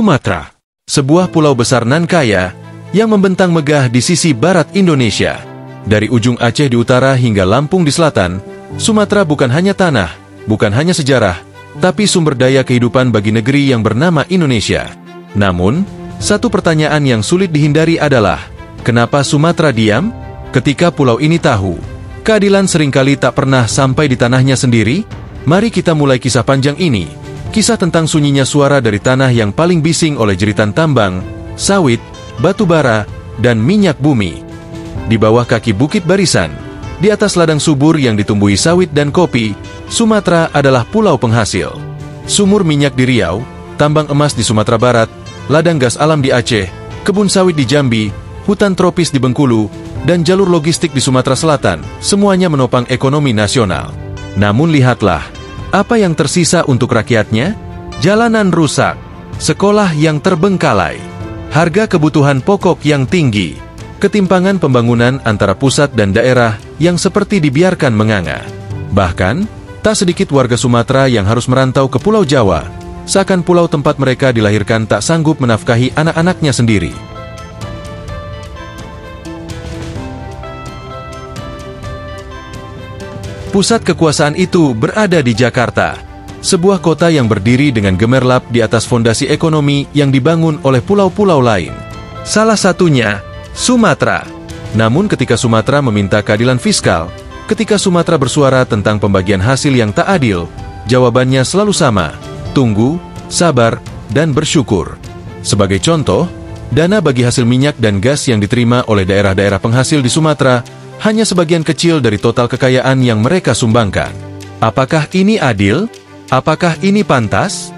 Sumatera, sebuah pulau besar nan kaya yang membentang megah di sisi barat Indonesia. Dari ujung Aceh di utara hingga Lampung di selatan, Sumatera bukan hanya tanah, bukan hanya sejarah, tapi sumber daya kehidupan bagi negeri yang bernama Indonesia. Namun, satu pertanyaan yang sulit dihindari adalah, kenapa Sumatera diam? Ketika pulau ini tahu, keadilan seringkali tak pernah sampai di tanahnya sendiri. Mari kita mulai kisah panjang ini. Kisah tentang sunyinya suara dari tanah yang paling bising oleh jeritan tambang, sawit, batu bara, dan minyak bumi. Di bawah kaki Bukit Barisan, di atas ladang subur yang ditumbuhi sawit dan kopi, Sumatera adalah pulau penghasil. Sumur minyak di Riau, tambang emas di Sumatera Barat, ladang gas alam di Aceh, kebun sawit di Jambi, hutan tropis di Bengkulu, dan jalur logistik di Sumatera Selatan, semuanya menopang ekonomi nasional. Namun lihatlah, apa yang tersisa untuk rakyatnya? Jalanan rusak, sekolah yang terbengkalai, harga kebutuhan pokok yang tinggi, ketimpangan pembangunan antara pusat dan daerah yang seperti dibiarkan menganga. Bahkan, tak sedikit warga Sumatera yang harus merantau ke Pulau Jawa, seakan pulau tempat mereka dilahirkan tak sanggup menafkahi anak-anaknya sendiri. Pusat kekuasaan itu berada di Jakarta, sebuah kota yang berdiri dengan gemerlap di atas fondasi ekonomi yang dibangun oleh pulau-pulau lain. Salah satunya, Sumatera. Namun ketika Sumatera meminta keadilan fiskal, ketika Sumatera bersuara tentang pembagian hasil yang tak adil, jawabannya selalu sama: tunggu, sabar, dan bersyukur. Sebagai contoh, dana bagi hasil minyak dan gas yang diterima oleh daerah-daerah penghasil di Sumatera hanya sebagian kecil dari total kekayaan yang mereka sumbangkan. Apakah ini adil? Apakah ini pantas?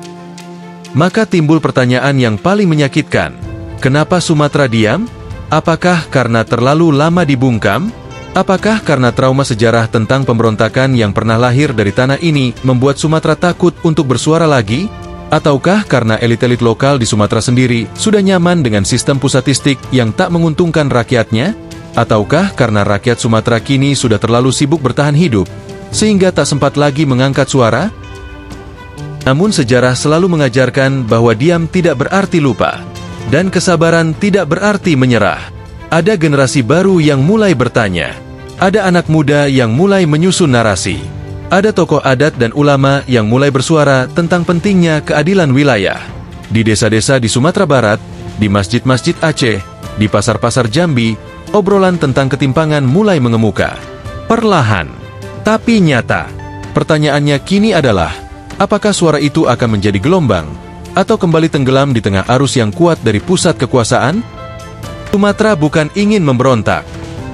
Maka timbul pertanyaan yang paling menyakitkan. Kenapa Sumatera diam? Apakah karena terlalu lama dibungkam? Apakah karena trauma sejarah tentang pemberontakan yang pernah lahir dari tanah ini membuat Sumatera takut untuk bersuara lagi? Ataukah karena elit-elit lokal di Sumatera sendiri sudah nyaman dengan sistem pusatistik yang tak menguntungkan rakyatnya? Ataukah karena rakyat Sumatera kini sudah terlalu sibuk bertahan hidup, sehingga tak sempat lagi mengangkat suara? Namun sejarah selalu mengajarkan bahwa diam tidak berarti lupa, dan kesabaran tidak berarti menyerah. Ada generasi baru yang mulai bertanya, ada anak muda yang mulai menyusun narasi, ada tokoh adat dan ulama yang mulai bersuara tentang pentingnya keadilan wilayah. Di desa-desa di Sumatera Barat, di masjid-masjid Aceh, di pasar-pasar Jambi, obrolan tentang ketimpangan mulai mengemuka. Perlahan, tapi nyata. Pertanyaannya kini adalah, apakah suara itu akan menjadi gelombang, atau kembali tenggelam di tengah arus yang kuat dari pusat kekuasaan? Sumatera bukan ingin memberontak,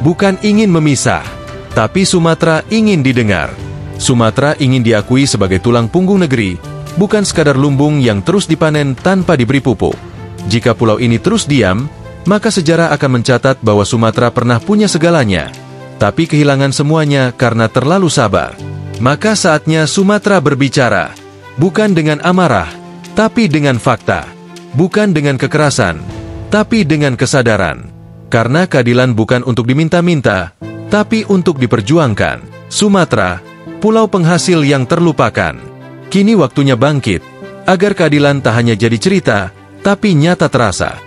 bukan ingin memisah, tapi Sumatera ingin didengar. Sumatera ingin diakui sebagai tulang punggung negeri, bukan sekadar lumbung yang terus dipanen tanpa diberi pupuk. Jika pulau ini terus diam, maka sejarah akan mencatat bahwa Sumatera pernah punya segalanya, tapi kehilangan semuanya karena terlalu sabar. Maka saatnya Sumatera berbicara, bukan dengan amarah, tapi dengan fakta, bukan dengan kekerasan, tapi dengan kesadaran. Karena keadilan bukan untuk diminta-minta, tapi untuk diperjuangkan. Sumatera, pulau penghasil yang terlupakan, kini waktunya bangkit, agar keadilan tak hanya jadi cerita, tapi nyata terasa.